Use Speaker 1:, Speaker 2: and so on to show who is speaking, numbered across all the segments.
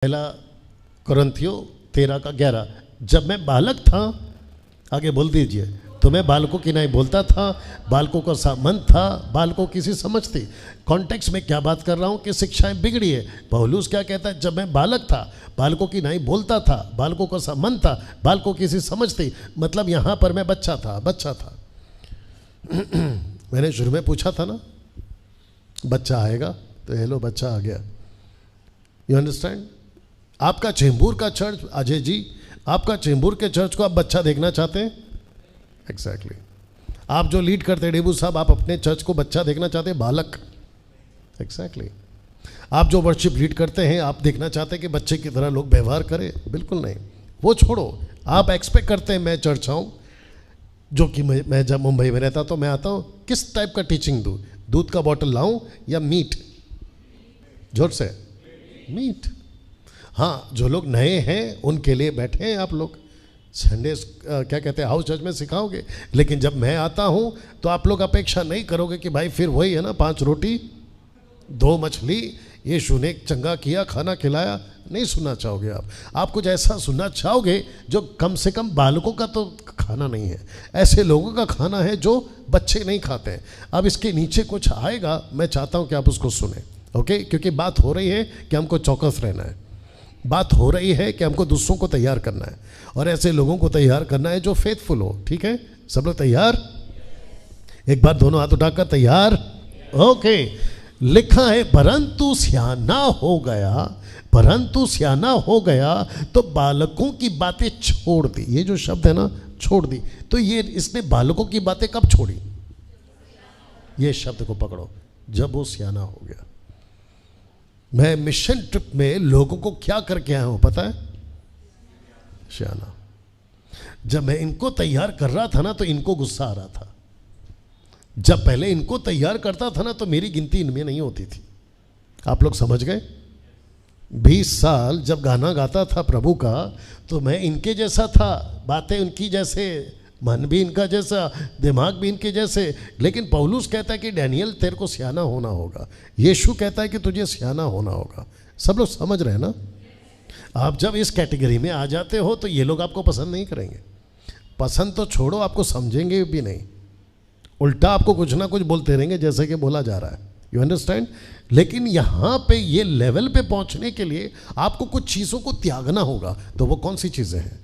Speaker 1: पहला कुरिन्थियों 13:11। जब मैं बालक था, आगे बोल दीजिए, तो मैं बालकों की नहीं बोलता था, बालकों का सा मन था, बालकों की सी समझ थी। कॉन्टेक्स्ट में क्या बात कर रहा हूँ कि शिक्षाएं बिगड़ी है। पौलुस क्या कहता है, जब मैं बालक था, बालकों की नहीं बोलता था, बालकों का सा मन था, बालकों की सी समझ थी। मतलब यहाँ पर मैं बच्चा था। मैंने शुरू में पूछा था ना, बच्चा आएगा, तो हेलो बच्चा आ गया। You understand? आपका चेंबूर का चर्च, अजय जी, आपका चेंबूर के चर्च को आप बच्चा देखना चाहते हैं? एग्जैक्टली। आप जो लीड करते हैं डेबू साहब, आप अपने चर्च को बच्चा देखना चाहते हैं, बालक? एग्जैक्टली। आप जो वर्शिप लीड करते हैं, आप देखना चाहते हैं कि बच्चे की तरह लोग व्यवहार करें? बिल्कुल नहीं। वो छोड़ो, आप एक्सपेक्ट करते हैं मैं चर्च आऊँ, जो कि मैं जब मुंबई में रहता तो मैं आता हूँ, किस टाइप का टीचिंग दूँ? दूध का बॉटल लाऊं या मीट? जोर से, मीट। हाँ, जो लोग नए हैं उनके लिए बैठे हैं आप लोग, संडे क्या कहते हैं, हाउस चर्च में सिखाओगे। लेकिन जब मैं आता हूँ तो आप लोग अपेक्षा नहीं करोगे कि भाई फिर वही है ना, 5 रोटी 2 मछली, यीशु ने चंगा किया, खाना खिलाया। नहीं सुनना चाहोगे आप कुछ ऐसा सुनना चाहोगे जो कम से कम बालकों का तो खाना नहीं है, ऐसे लोगों का खाना है जो बच्चे नहीं खाते हैं। अब इसके नीचे कुछ आएगा, मैं चाहता हूँ कि आप उसको सुने, ओके? क्योंकि बात हो रही है कि हमको चौकस रहना है, बात हो रही है कि हमको दूसरों को तैयार करना है, और ऐसे लोगों को तैयार करना है जो फेथफुल हो। ठीक है, सब लोग तैयार? एक बार दोनों हाथ उठाकर तैयार? ओके। लिखा है, परंतु सियाना हो गया तो बालकों की बातें छोड़ दी। ये जो शब्द है ना, छोड़ दी, तो ये इसने बालकों की बातें कब छोड़ी? ये शब्द को पकड़ो, जब वो सियाना हो गया। मैं मिशन ट्रिप में लोगों को क्या करके आया हूं पता है? सियाना। जब मैं इनको तैयार कर रहा था ना, तो इनको गुस्सा आ रहा था। जब पहले इनको तैयार करता था ना, तो मेरी गिनती इनमें नहीं होती थी। आप लोग समझ गए? 20 साल जब गाना गाता था प्रभु का, तो मैं इनके जैसा था, बातें उनकी जैसे, मन भी इनका जैसा, दिमाग भी इनके जैसे। लेकिन पौलुस कहता है कि डैनियल तेरे को सियाना होना होगा, यीशु कहता है कि तुझे सियाना होना होगा। सब लोग समझ रहे हैं ना? आप जब इस कैटेगरी में आ जाते हो तो ये लोग आपको पसंद नहीं करेंगे। पसंद तो छोड़ो, आपको समझेंगे भी नहीं, उल्टा आपको कुछ ना कुछ बोलते रहेंगे जैसे कि बोला जा रहा है। You understand? लेकिन यहाँ पे ये लेवल पे पहुँचने के लिए आपको कुछ चीज़ों को त्यागना होगा। तो वो कौन सी चीज़ें हैं?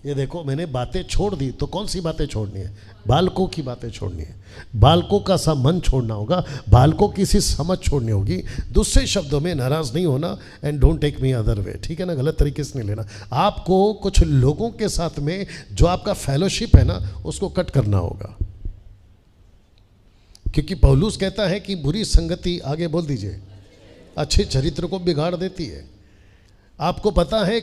Speaker 1: ये देखो, मैंने बातें छोड़ दी, तो कौन सी बातें छोड़नी है? बालकों की बातें छोड़नी है, बालकों का सा मन छोड़ना होगा, बालकों की सी समझ छोड़नी होगी। दूसरे शब्दों में, नाराज़ नहीं होना, and don't take me other way, ठीक है ना? गलत तरीके से नहीं लेना। आपको कुछ लोगों के साथ में जो आपका फेलोशिप है ना, उसको कट करना होगा। क्योंकि पौलुस कहता है कि बुरी संगति, आगे बोल दीजिए, अच्छे चरित्र को बिगाड़ देती है। आपको पता है,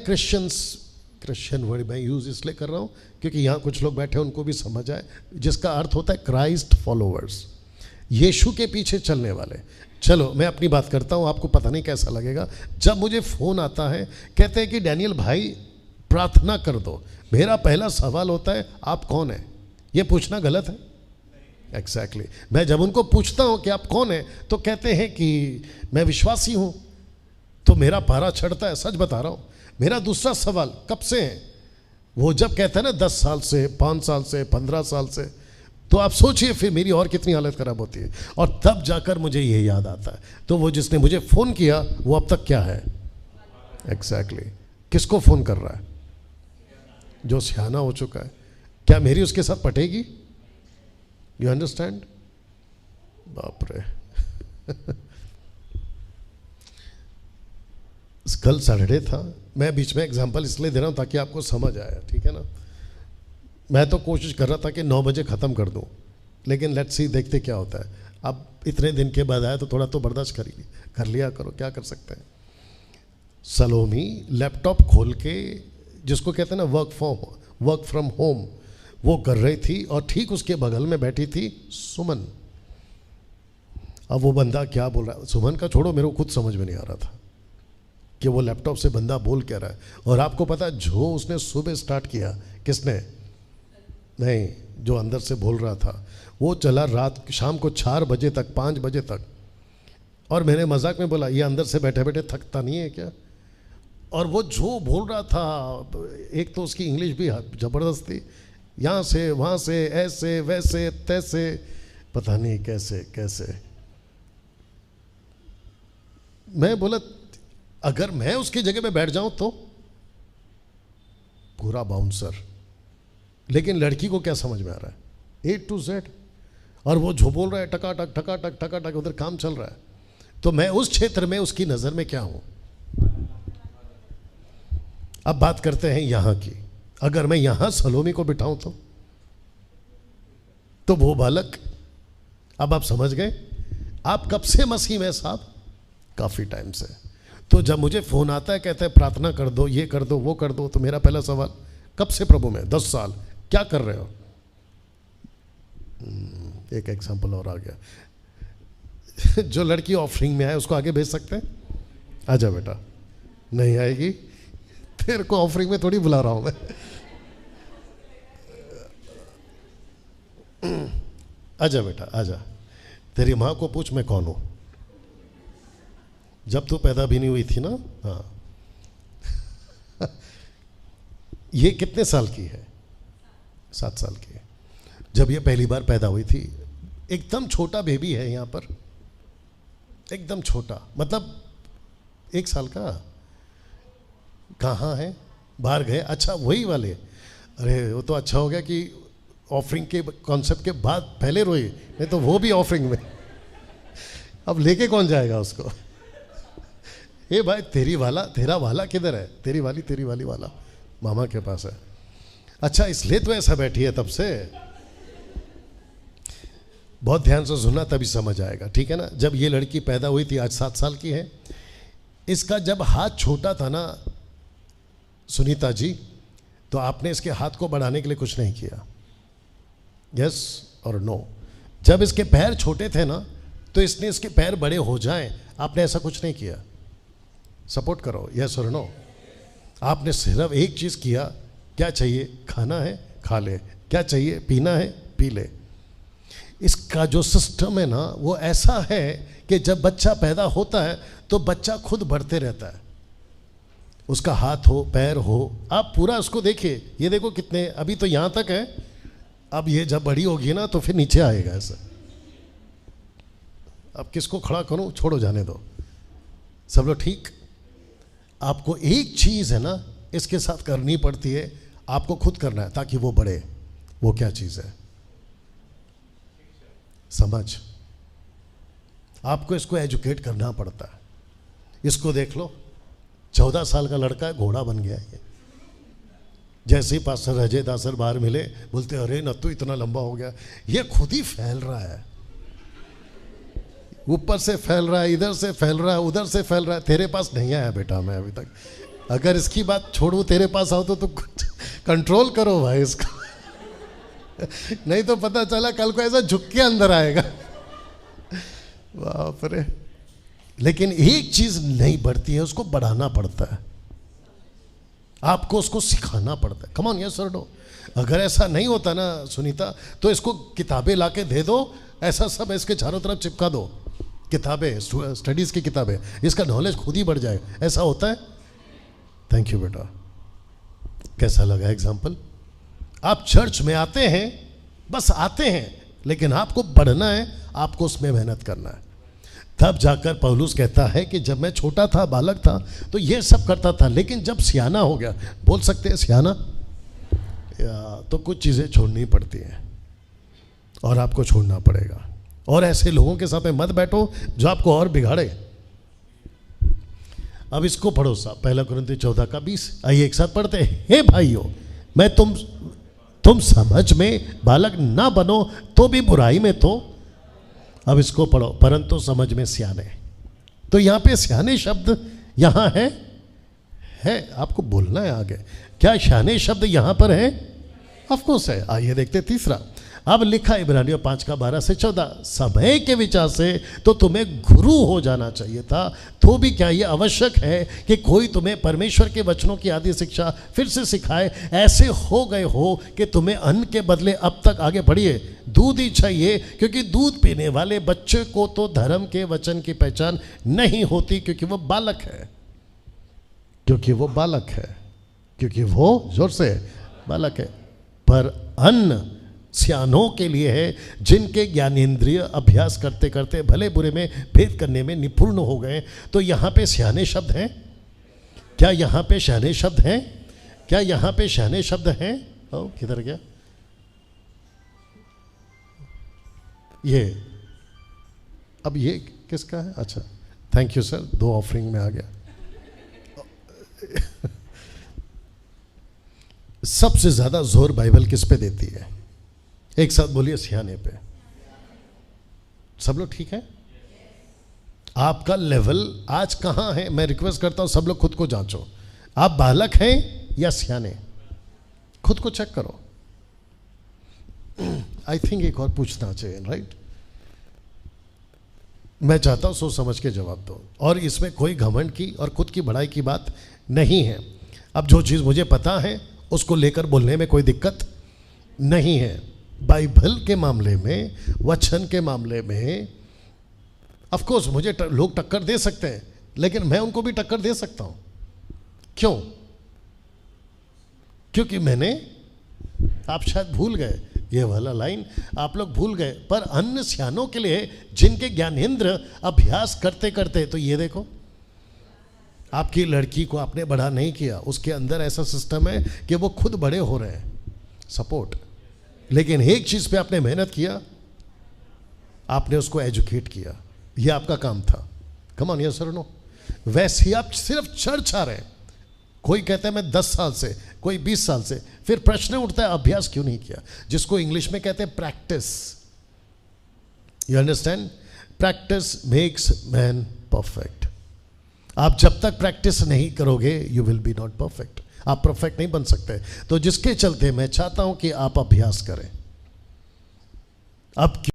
Speaker 1: क्रिश्चियन वर्ड मैं यूज़ इसलिए कर रहा हूँ क्योंकि यहाँ कुछ लोग बैठे हैं, उनको भी समझ आए, जिसका अर्थ होता है क्राइस्ट फॉलोवर्स, यीशु के पीछे चलने वाले। चलो मैं अपनी बात करता हूँ, आपको पता नहीं कैसा लगेगा। जब मुझे फ़ोन आता है, कहते हैं कि डैनियल भाई प्रार्थना कर दो, मेरा पहला सवाल होता है, आप कौन हैं? ये पूछना गलत है? एग्जैक्टली। मैं जब उनको पूछता हूँ कि आप कौन हैं, तो कहते हैं कि मैं विश्वासी हूँ, तो मेरा पारा चढ़ता है, सच बता रहा हूँ। मेरा दूसरा सवाल, कब से हैं? वो जब कहते हैं ना 10 साल से, 5 साल से, 15 साल से, तो आप सोचिए फिर मेरी और कितनी हालत ख़राब होती है। और तब जाकर मुझे ये याद आता है, तो वो जिसने मुझे फ़ोन किया वो अब तक क्या है? एग्जैक्टली। किसको फ़ोन कर रहा है? जो सियाना हो चुका है। क्या मेरी उसके साथ पटेगी? You understand? बाप रे। कल सैटरडे था, मैं बीच में एग्जांपल इसलिए दे रहा हूँ ताकि आपको समझ आया, ठीक है ना? मैं तो कोशिश कर रहा था कि 9 बजे ख़त्म कर दूँ, लेकिन लेट्स सी, देखते क्या होता है। अब इतने दिन के बाद आया तो थोड़ा तो बर्दाश्त कर लिया करो, क्या कर सकते हैं। सलोमी लैपटॉप खोल के, जिसको कहते हैं ना वर्क फ्रॉम होम, वो कर रही थी, और ठीक उसके बगल में बैठी थी सुमन। अब वो बंदा क्या बोल रहा है, सुमन का छोड़ो, मेरे को खुद समझ में नहीं आ रहा था कि वो लैपटॉप से बंदा बोल क्या रहा है। और आपको पता है, जो उसने सुबह स्टार्ट किया, किसने? नहीं, जो अंदर से बोल रहा था, वो चला शाम को 4 बजे तक, 5 बजे तक। और मैंने मजाक में बोला, ये अंदर से बैठे बैठे थकता नहीं है क्या? और वो जो बोल रहा था, एक तो उसकी इंग्लिश भी ज़बरदस्त थी, यहाँ से वहाँ से, ऐसे वैसे तैसे, पता नहीं कैसे कैसे। मैं बोला अगर मैं उसकी जगह पे बैठ जाऊं तो पूरा बाउंसर। लेकिन लड़की को क्या समझ में आ रहा है, A to Z, और वो जो बोल रहा है टकाटक टकाटक टकाटक, उधर काम चल रहा है। तो मैं उस क्षेत्र में उसकी नज़र में क्या हूं। अब बात करते हैं यहां की। अगर मैं यहां सलोमी को बिठाऊं तो वो बालक, अब आप समझ गए। आप कब से मसीह में साहब? काफ़ी टाइम से। तो जब मुझे फ़ोन आता है, कहते हैं प्रार्थना कर दो, ये कर दो, वो कर दो, तो मेरा पहला सवाल, कब से प्रभु में? 10 साल। क्या कर रहे हो? एक एग्जाम्पल और आ गया। जो लड़की ऑफरिंग में आए उसको आगे भेज सकते हैं? आजा बेटा। नहीं आएगी, तेरे को ऑफरिंग में थोड़ी बुला रहा हूं मैं। आजा बेटा आजा, तेरी माँ को पूछ मैं कौन हूं। जब तू पैदा भी नहीं हुई थी ना, हाँ। ये कितने साल की है? 7 साल की है। जब ये पहली बार पैदा हुई थी, एकदम छोटा बेबी है यहाँ पर, एकदम छोटा, मतलब 1 साल का। कहाँ है? बाहर गए? अच्छा वही वाले। अरे वो तो अच्छा हो गया कि ऑफरिंग के कॉन्सेप्ट के बाद पहले रोई, नहीं तो वो भी ऑफरिंग में। अब लेके कौन जाएगा उसको? ए भाई तेरा वाला किधर है? तेरी वाली वाला मामा के पास है। अच्छा इसलिए तो ऐसा बैठी है तब से। बहुत ध्यान से सुनना तभी समझ आएगा, ठीक है ना। जब ये लड़की पैदा हुई थी, आज 7 साल की है, इसका जब हाथ छोटा था ना सुनीता जी, तो आपने इसके हाथ को बढ़ाने के लिए कुछ नहीं किया? यस और नो? जब इसके पैर छोटे थे ना, तो इसने इसके पैर बड़े हो जाएं, आपने ऐसा कुछ नहीं किया? सपोर्ट करो, यस और नो? आपने सिर्फ एक चीज़ किया, क्या चाहिए? खाना है खा ले, क्या चाहिए? पीना है पी ले। इसका जो सिस्टम है ना, वो ऐसा है कि जब बच्चा पैदा होता है तो बच्चा खुद बढ़ते रहता है। उसका हाथ हो पैर हो, आप पूरा उसको देखिए। ये देखो कितने, अभी तो यहाँ तक है, अब ये जब बड़ी होगी ना तो फिर नीचे आएगा ऐसा। अब किसको खड़ा करूं? छोड़ो, जाने दो। सब लोग ठीक? आपको एक चीज़ है ना इसके साथ करनी पड़ती है, आपको खुद करना है ताकि वो बढ़े। वो क्या चीज़ है? समझ। आपको इसको एजुकेट करना पड़ता है। इसको देख लो, 14 साल का लड़का है, घोड़ा बन गया है। जैसे ही पास्टर अजय दासर बाहर मिले, बोलते अरे नत्तू इतना लंबा हो गया। ये खुद ही फैल रहा है, ऊपर से फैल रहा है, इधर से फैल रहा है, उधर से फैल रहा है। तेरे पास नहीं आया बेटा मैं अभी तक। अगर इसकी बात छोड़ू, तेरे पास आओ तो कुछ कंट्रोल करो भाई इसको। नहीं तो पता चला कल को ऐसा झुक के अंदर आएगा। बाप रे। लेकिन एक चीज नहीं बढ़ती है, उसको बढ़ाना पड़ता है। आपको उसको सिखाना पड़ता है। Come on yes sir no. अगर ऐसा नहीं होता ना सुनीता, तो इसको किताबें लाके दे दो, ऐसा सब इसके चारों तरफ चिपका दो, किताबें, स्टडीज की किताबें, इसका नॉलेज खुद ही बढ़ जाए। ऐसा होता है? थैंक यू बेटा। कैसा लगा एग्जाम्पल? आप चर्च में आते हैं, बस आते हैं, लेकिन आपको बढ़ना है, आपको उसमें मेहनत करना है। तब जाकर पौलुस कहता है कि जब मैं छोटा था, बालक था, तो ये सब करता था, लेकिन जब सियाना हो गया, बोल सकते हैं सियाना, तो कुछ चीज़ें छोड़नी पड़ती हैं और आपको छोड़ना पड़ेगा। और ऐसे लोगों के साथ में मत बैठो जो आपको और बिगाड़े। अब इसको पढ़ो साहब, 1 कुरिन्थियों 14:20। आइए एक साथ पढ़ते हैं। हे भाइयों, मैं तुम समझ में बालक ना बनो तो भी बुराई में तो। अब इसको पढ़ो, परंतु समझ में सियाने। तो यहाँ पे सियाने शब्द यहाँ है, आपको बोलना है आगे। क्या सियाने शब्द यहाँ पर है? ऑफ कोर्स है। आइए देखते तीसरा। अब लिखा इब्रानियों 5:12-14, समय के विचार से तो तुम्हें गुरु हो जाना चाहिए था, तो भी क्या ये आवश्यक है कि कोई तुम्हें परमेश्वर के वचनों की आदि शिक्षा फिर से सिखाए? ऐसे हो गए हो कि तुम्हें अन्न के बदले अब तक, आगे बढ़िए, दूध ही चाहिए, क्योंकि दूध पीने वाले बच्चे को तो धर्म के वचन की पहचान नहीं होती, क्योंकि वह बालक है। क्योंकि वो बालक है, क्योंकि वो जोर से बालक है। पर अन्न सियानों के लिए है, जिनके ज्ञानेंद्रिय अभ्यास करते करते भले बुरे में भेद करने में निपुण हो गए। तो यहाँ पे सियाने शब्द हैं क्या? यहाँ पे सियाने शब्द हैं क्या? यहाँ पे सियाने शब्द हैं? ओ किधर गया ये? अब ये किसका है? अच्छा थैंक यू सर, 2 ऑफरिंग में आ गया। सबसे ज्यादा जोर बाइबल किस पे देती है? एक साथ बोलिए, सियाने पे। सब लोग ठीक है? आपका लेवल आज कहां है? मैं रिक्वेस्ट करता हूं सब लोग खुद को जांचो, आप बालक हैं या सियाने? खुद को चेक करो। आई थिंक एक और पूछना चाहिए, राइट? मैं चाहता हूं सोच समझ के जवाब दो, और इसमें कोई घमंड की और खुद की बड़ाई की बात नहीं है। अब जो चीज़ मुझे पता है उसको लेकर बोलने में कोई दिक्कत नहीं है। बाइबल के मामले में, वचन के मामले में ऑफ कोर्स मुझे लोग टक्कर दे सकते हैं, लेकिन मैं उनको भी टक्कर दे सकता हूं। क्यों? क्योंकि मैंने, आप शायद भूल गए ये वाला लाइन, आप लोग भूल गए, पर अन्य सियानों के लिए जिनके ज्ञानेंद्र अभ्यास करते करते। तो ये देखो, आपकी लड़की को आपने बड़ा नहीं किया, उसके अंदर ऐसा सिस्टम है कि वो खुद बड़े हो रहे हैं, सपोर्ट। लेकिन एक चीज़ पे आपने मेहनत किया, आपने उसको एजुकेट किया, ये आपका काम था। कम ऑन, यस और नो? वैसे ही आप सिर्फ चर्चा रहे। कोई कहता है मैं 10 साल से, कोई 20 साल से, फिर प्रश्न उठता है अभ्यास क्यों नहीं किया, जिसको इंग्लिश में कहते हैं practice. You understand? Practice makes man perfect. आप जब तक प्रैक्टिस नहीं करोगे you will be not perfect, आप परफेक्ट नहीं बन सकते। तो जिसके चलते मैं चाहता हूं कि आप अभ्यास करें। अब